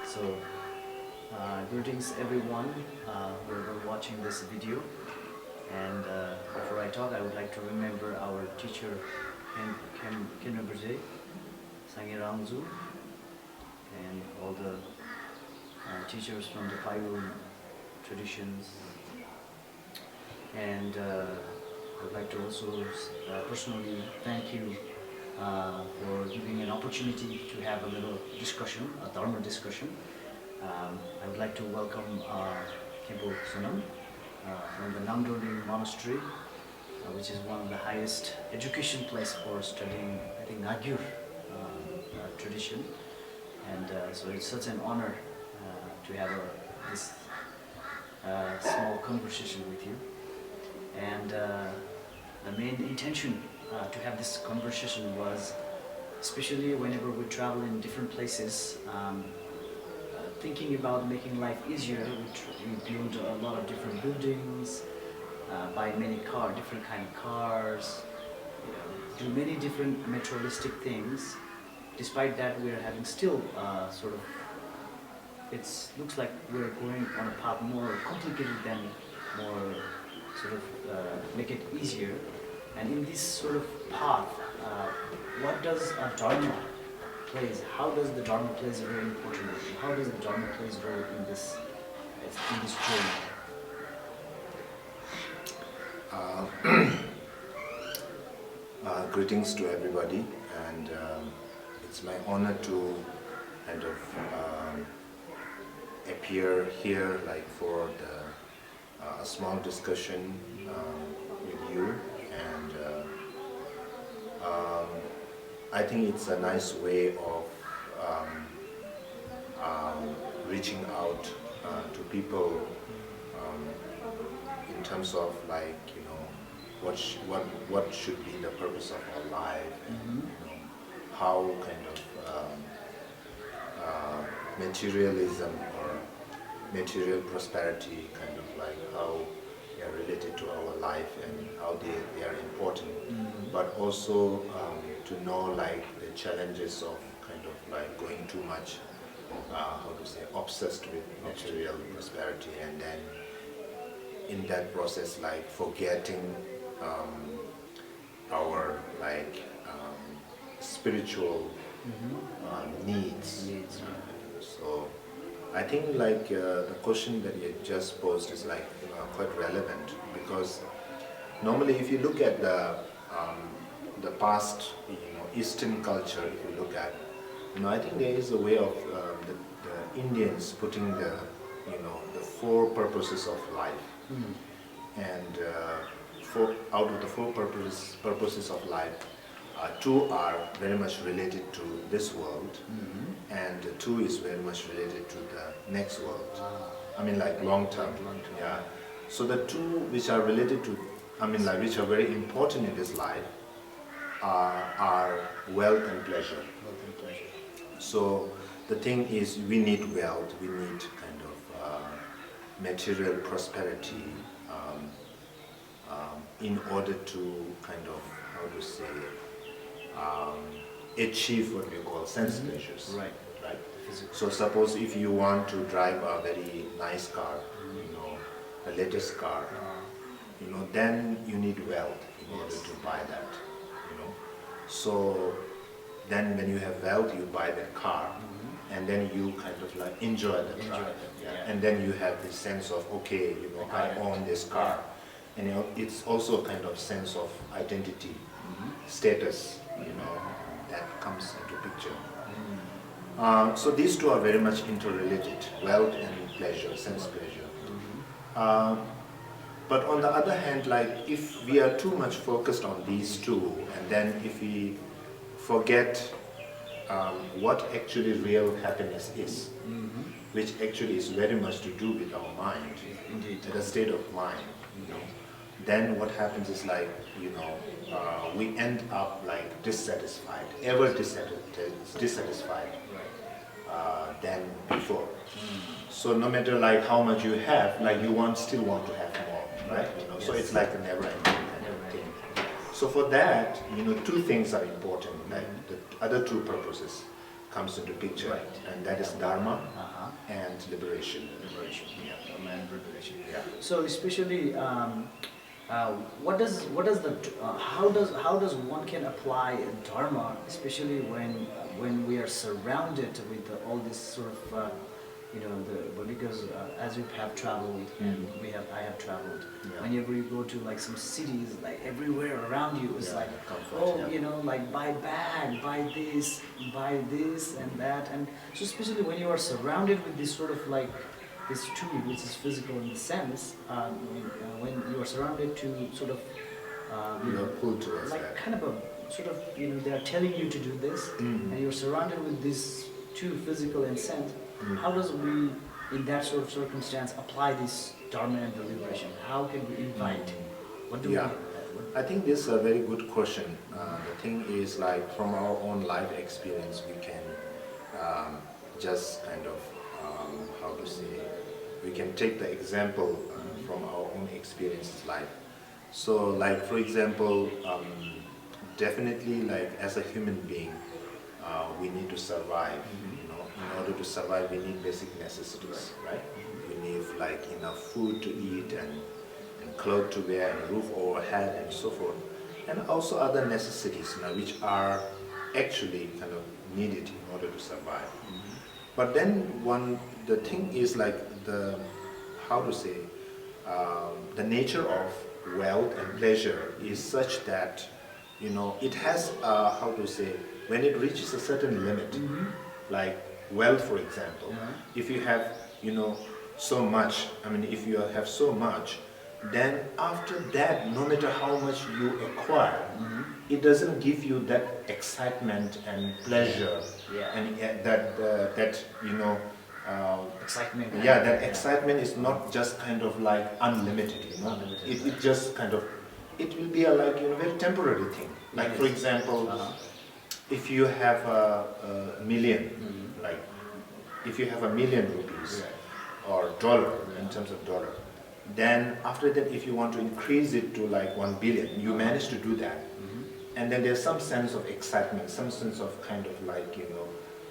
So, greetings everyone who are watching this video. And before I talk, I would like to remember our teacher, Khenpo Sonam Tsewang, and all the teachers from the Five traditions. And I would like to also personally thank you for giving an opportunity to have a little discussion, a Dharma discussion. I would like to welcome Khenpo Sonam from the Namdorling Monastery, which is one of the highest education place for studying, I think, Nagyur tradition. And so it's such an honor to have this small conversation with you. And the main intention to have this conversation was, especially whenever we travel in different places, thinking about making life easier. We build a lot of different buildings, buy many different kind of cars, do many different materialistic things. Despite that, we are having still sort of, it looks like we're going on a path more complicated than more sort of make it easier. And in this sort of path, what does a Dharma plays? How does the Dharma plays a very important role? How does the Dharma plays a role in this journey? Greetings to everybody, and it's my honor to kind of appear here, like for a small discussion with you, and I think it's a nice way of reaching out to people in terms of, like, what should be the purpose of our life, and how kind of materialism or material prosperity kind of like how they are related to our life and how they are important, but also to know like the challenges of kind of like going too much, obsessed with material prosperity, and then in that process like forgetting our like spiritual needs. So I think like the question that you just posed is like quite relevant, because normally if you look at the past Eastern culture, if you look at, I think there is a way of the Indians putting the four purposes of life, and out of the four purposes of life, two are very much related to this world, and two is very much related to the next world. I mean, like long term. Yeah. So the two which are related to, which are very important in this life, are wealth and pleasure. So the thing is, we need wealth, we need kind of material prosperity in order to kind of, achieve what we call sense pleasures. Right. So suppose if you want to drive a very nice car, the latest car, then you need wealth in order to buy that. So then when you have wealth, you buy that car, and then you kind of like enjoy the drive. And then you have this sense of, okay, I own this car. And it's also a kind of sense of identity, status, that comes into picture. So these two are very much interrelated, wealth and pleasure, sense pleasure. But on the other hand, like if we are too much focused on these two, and then if we forget what actually real happiness is, which actually is very much to do with our mind, the state of mind, then what happens is like, we end up like dissatisfied, ever dissatisfied than before. So no matter like how much you have, like you still want to have more, right? So it's like a never-ending kind of thing. So for that, two things are important, like the other two purposes comes into picture, right. And that is Dharma and liberation. Liberation, yeah, Dharma and liberation. Yeah. So especially, what does the how does one can apply Dharma, especially when we are surrounded with all this sort of because as you have traveled and I have traveled, whenever you go to like some cities, like everywhere around you is like comfort, like buy bag, buy this and that, and so especially when you are surrounded with this sort of like this tool which is physical in the sense, when you are surrounded to sort of pulled towards like that. kind of a sort of they are telling you to do this, and you're surrounded with this two physical and sense. How does we, in that sort of circumstance, apply this Dharma and the liberation? How can we invite? What do we? I think this is a very good question. The thing is, like from our own life experience, we can just kind of we can take the example from our own experiences life. So, like for example, definitely, like as a human being, we need to survive. In order to survive, we need basic necessities, right? We need like enough food to eat and clothes to wear and a roof over head and so forth, and also other necessities, which are actually kind of needed in order to survive. But then the thing is like the nature of wealth and pleasure is such that it has when it reaches a certain limit, like wealth, for example, if you have so much, if you have so much, then after that, no matter how much you acquire, it doesn't give you that excitement and pleasure, and that excitement. That excitement is not just kind of like unlimited. It just kind of, it will be a very temporary thing. Like for example, if you have a million, like if you have $1 million rupees or dollar in terms of dollar, then after that, if you want to increase it to like 1 billion, you manage to do that, and then there's some sense of excitement, some sense of kind of like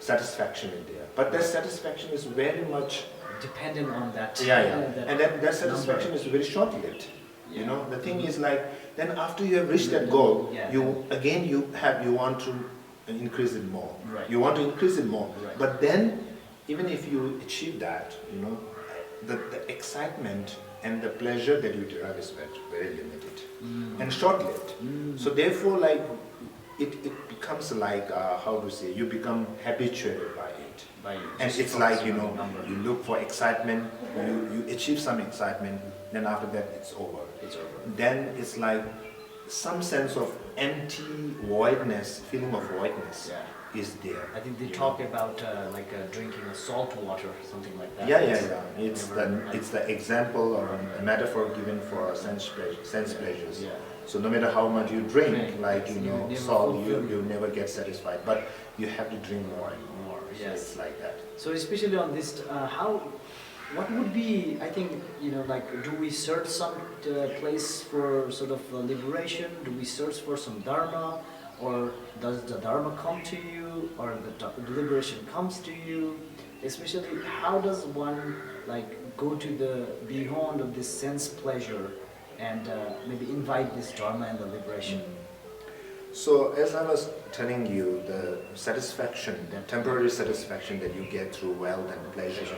satisfaction in there. But that satisfaction is very much dependent on that. And that satisfaction is very short-lived. The thing is like, then after you have reached that goal, you want to increase it more. You want to increase it more. But then, even if you achieve that, the excitement and the pleasure that you derive is very limited and short-lived. So therefore, like, it becomes like, you become habituated by it. And it's like, you look for excitement, you achieve some excitement, then after that it's over. Then it's like some sense of empty voidness, feeling of voidness is there. I think they talk about drinking a salt water, something like that. It's the example or a metaphor given for sense pleasures. So no matter how much you drink, salt, you'll never get satisfied. But you have to drink more and more. So it's like that. So especially on this, what would be, I think, do we search some place for sort of liberation? Do we search for some Dharma? Or does the Dharma come to you? Or the liberation comes to you? Especially, how does one go to the beyond of this sense pleasure and maybe invite this Dharma and the liberation? So as I was telling you, the satisfaction, the temporary satisfaction that you get through wealth and pleasure,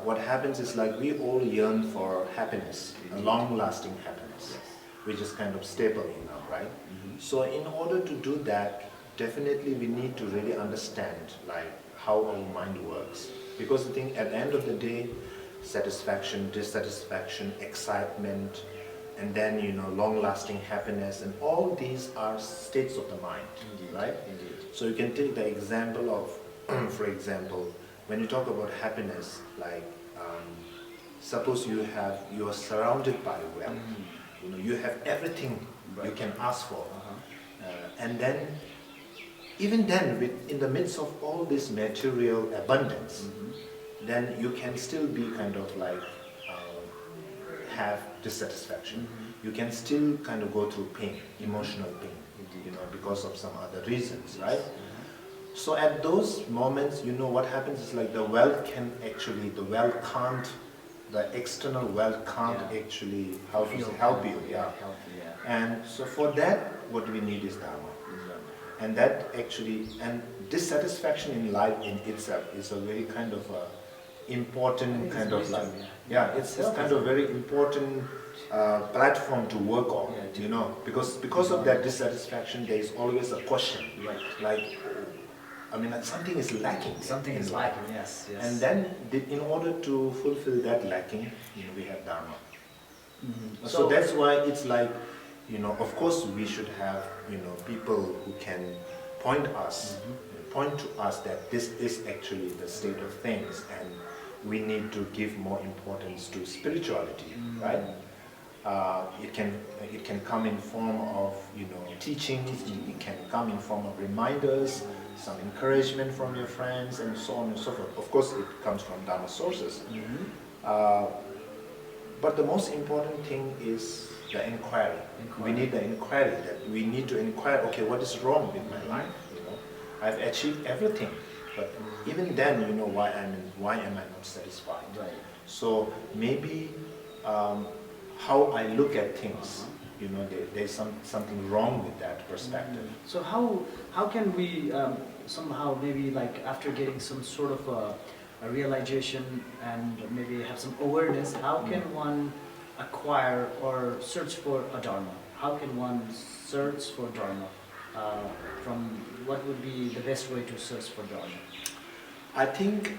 what happens is like we all yearn for happiness, a long-lasting happiness, which is kind of stable, right? So in order to do that, definitely we need to really understand how our mind works. Because the thing, at the end of the day, satisfaction, dissatisfaction, excitement, and then long-lasting happiness, and all these are states of the mind, right? Indeed. So you can take the example of, for example, when you talk about happiness, suppose you are surrounded by wealth, you have everything you can ask for, and then even then, in the midst of all this material abundance, then you can still be kind of have dissatisfaction. You can still kind of go through pain, emotional pain, because of some other reasons, right? So at those moments, you know, what happens is like the wealth can't, the external wealth can't actually help you. And so for that, what we need is Dharma. And that actually, and dissatisfaction in life in itself is a very kind of important kind of life. It's kind of very important platform to work on, you know, because of that dissatisfaction, there is always a question, like, I mean, something is lacking. Something is lacking, yes. And then, in order to fulfill that lacking, you know, we have Dharma. So that's why it's like, you know, of course we should have, you know, people who can point to us that this is actually the state of things, and we need to give more importance to spirituality, right? It can come in form of, you know, teachings. It can come in form of reminders, some encouragement from your friends, and so on and so forth. Of course, it comes from Dharma sources. But the most important thing is the inquiry. We need the inquiry. That we need to inquire. Okay, what is wrong with my life? You know, I've achieved everything, but even then, you know, why am I not satisfied? Right. So maybe how I look at things, you know, there's something wrong with that perspective. So how can we somehow, maybe like after getting some sort of a realization and maybe have some awareness, how can one acquire or search for a Dharma? How can one search for Dharma? From what would be the best way to search for Dharma? I think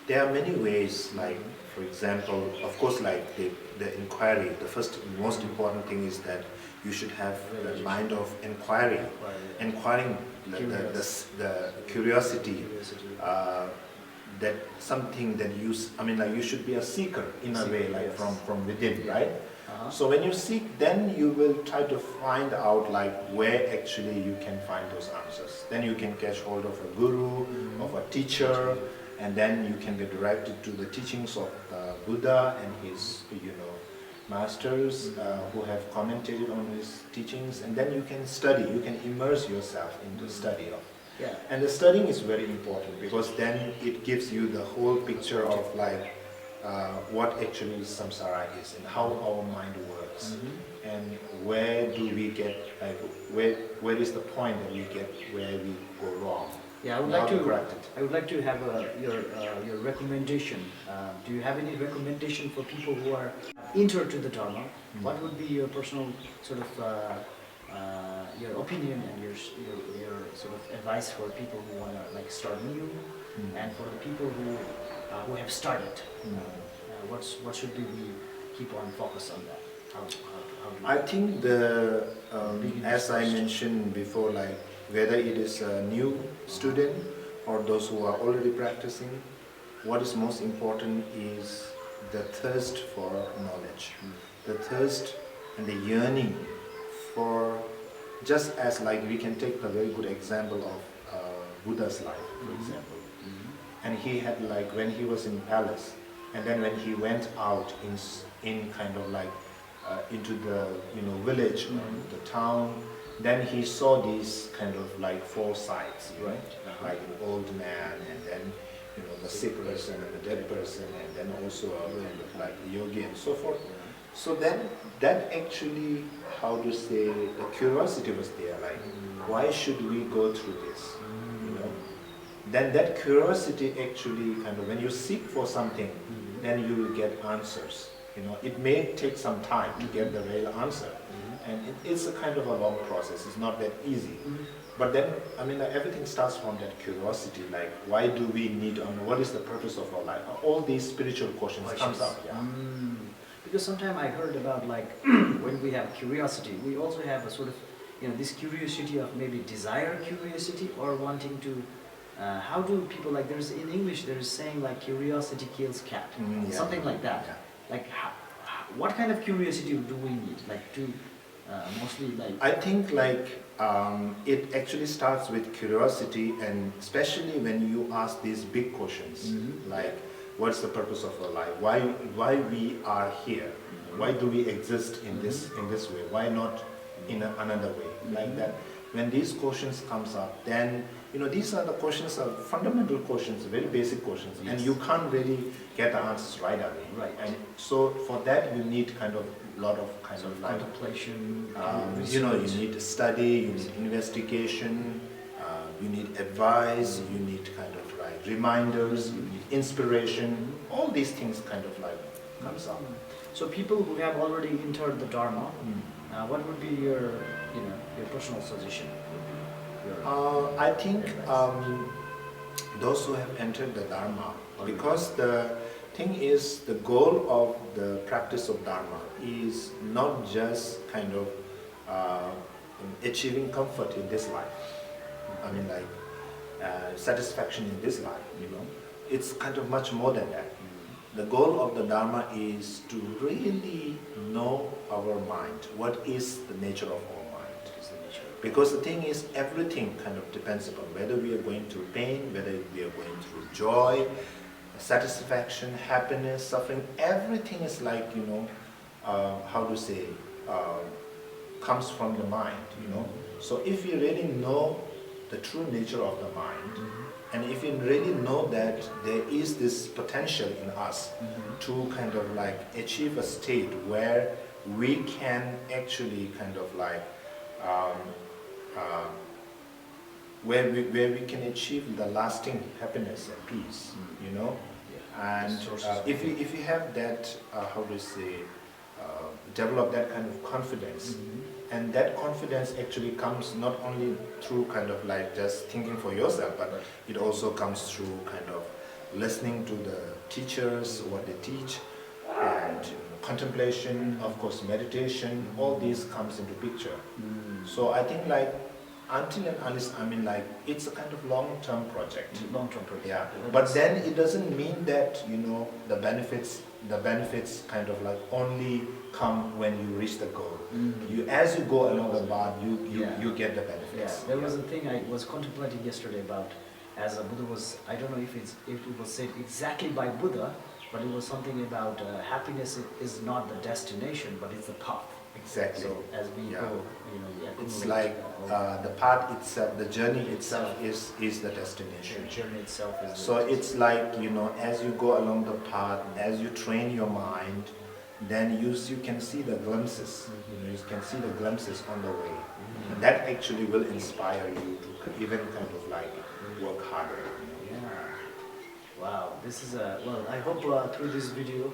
there are many ways, like, for example, of course, like the inquiry, the first most important thing is that you should have the mind of inquiring the curiosity, that something that you should be a seeker in a way, like from within, right? So when you seek, then you will try to find out like where actually you can find those answers. Then you can catch hold of a guru, of a teacher, and then you can be directed to the teachings of Buddha and his, you know, masters who have commented on his teachings, and then you can study, you can immerse yourself into study of. And the studying is very important, because then it gives you the whole picture of like what actually samsara is and how our mind works, and where do we get, like, where is the point that we get where we go wrong. I would like to have your recommendation. Do you have any recommendation for people who are entered to the Dharma? What would be your personal sort of your opinion and your sort of advice for people who want to like start new, and for the people who have started? What should we keep on focus on that? I think as I mentioned before, like, whether it is a new student or those who are already practicing, what is most important is the thirst for knowledge, the thirst and the yearning for, just as like we can take a very good example of Buddha's life, for example. And he had, like, when he was in palace, and then when he went out in kind of like into the, you know, village, the town, then he saw these kind of like four sides, right? Like an old man, and then, you know, the sick person and the dead person, and then also a kind of like a yogi and so forth. So then that actually, how to say, the curiosity was there, like, why should we go through this? You know? Then that curiosity actually kind of, when you seek for something, then you will get answers. You know, it may take some time to get the real answer. And it's a kind of a long process, it's not that easy. But then, I mean, everything starts from that curiosity, like, why do we need, what is the purpose of our life? All these spiritual questions comes up. Because sometimes I heard about, like, when we have curiosity, we also have a sort of, you know, this curiosity of maybe desire curiosity, or wanting to, how do people, like, there's, in English, there's saying like curiosity kills cat, something like that. Like, what kind of curiosity do we need, like, to mostly, like... I think, like, it actually starts with curiosity, and especially when you ask these big questions, like, what's the purpose of our life? Why we are here? Why do we exist in this way? Why not in another way? like that. When these questions comes up, then these are the questions, are fundamental questions, very basic questions, and you can't really get the answers right away. Right. And so for that you need kind of lot of like contemplation. you need to study, you need investigation, you need advice, you need kind of like reminders, you need inspiration. All these things kind of like comes up. So people who have already entered the Dharma, what would be your personal suggestion? I think those who have entered the Dharma, because the thing is, the goal of the practice of Dharma is not just kind of achieving comfort in this life. I mean, like satisfaction in this life. It's kind of much more than that. The goal of the Dharma is to really know our mind. What is the nature of our mind? Because the thing is, everything kind of depends upon whether we are going through pain, whether we are going through joy, satisfaction, happiness, suffering. Everything is like, how to say, comes from the mind, So if you really know the true nature of the mind, and if you really know that there is this potential in us to kind of like achieve a state where we can actually kind of like where we can achieve the lasting happiness and peace, and if you have that, how to say, develop that kind of confidence, and that confidence actually comes not only through kind of like just thinking for yourself, but it also comes through kind of listening to the teachers, what they teach, and contemplation, of course meditation, all these comes into picture. So I think like until and unless, I mean like it's a kind of long-term project. Long-term project. Yeah. But then it doesn't mean that the benefits kind of like only come when you reach the goal. As you go along the path, you get the benefits. Yeah. There was a thing I was contemplating yesterday about, as a Buddha was, I don't know if it was said exactly by Buddha, but it was something about happiness is not the destination, but it's the path. Exactly. So as we go, it's like the path itself, the journey itself is the destination. The journey itself is. So it's like as you go along the path, as you train your mind, then you can see the glimpses. You can see the glimpses on the way, and that actually will inspire you to even kind of like work harder. Yeah. Wow. This is well. I hope through this video,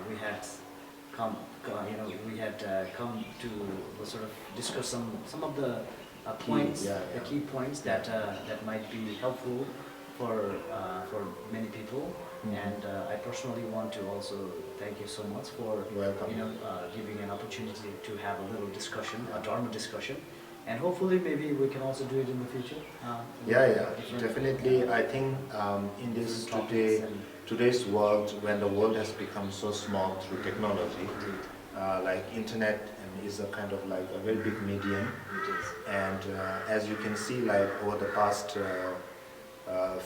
we had come to sort of discuss some of the points, the key points that might be helpful for many people. And I personally want to also thank you so much for giving an opportunity to have a little discussion, a Dharma discussion, and hopefully maybe we can also do it in the future. Definitely. I think in this today's world, when the world has become so small through technology, like internet is a kind of like a very big medium. It is. And as you can see, like over the past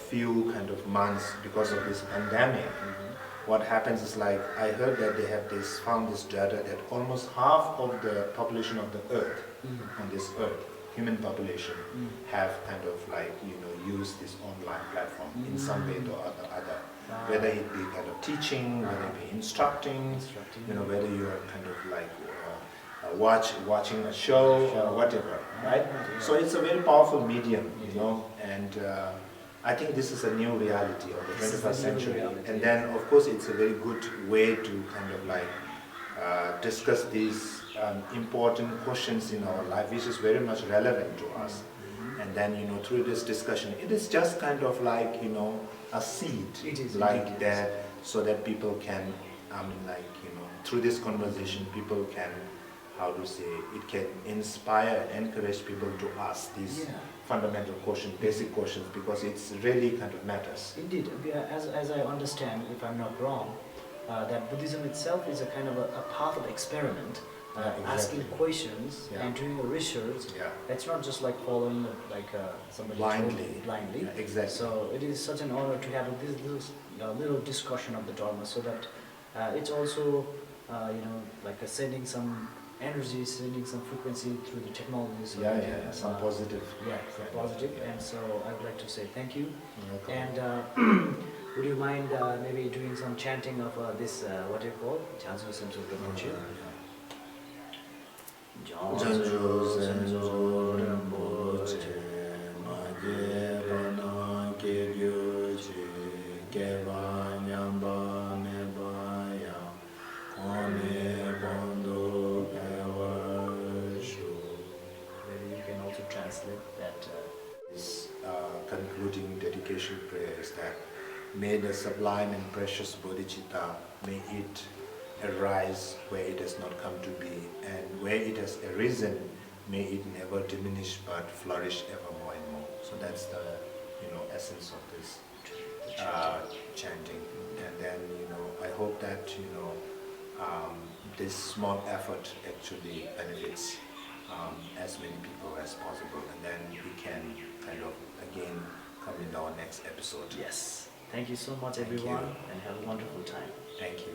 few kind of months, because of this pandemic, what happens is like, I heard that they have found this data that almost half of the population of the earth, on this earth, human population, have kind of like, used this online platform in some way or other. Whether it be kind of teaching, whether it be instructing, whether you are kind of like watching a show or whatever, right? So it's a very powerful medium, and I think this is a new reality of the 21st century. And then, of course, it's a very good way to kind of like discuss these important questions in our life, which is very much relevant to us. And then, through this discussion, it is just kind of like, a seed, like that, so that people can, through this conversation, people can, how to say, it can inspire, encourage people to ask these fundamental questions, basic questions, because it's really kind of matters. Indeed, as I understand, if I'm not wrong, that Buddhism itself is a kind of a path of experiment. Asking questions and doing a research. It's not just like following somebody blindly. Yeah, exactly. So it is such an honor to have this little discussion of the Dharma, so that it's also like sending some energy, sending some frequency through the technology. So some positive. Yeah, some positive. Yeah. And so I would like to say thank you. Welcome. And would you mind maybe doing some chanting of this, what do you call? Jansu Sensu Rinpoche. Jansu Sensu Rinpoche, Magye Bana Kegyuchi, Keva Nyamba Mebaya, Kone Bondo Pewa Shu. Maybe you can also translate that. This concluding dedication prayer is that may the sublime and precious bodhicitta, may it arise where it has not come to be, and where it has arisen, may it never diminish but flourish ever more and more. So that's the essence of this chanting. And then I hope that this small effort actually benefits as many people as possible, and then we can kind of again come in our next episode. Yes. Thank you so much, Thank everyone, you. and have a wonderful time. Thank you.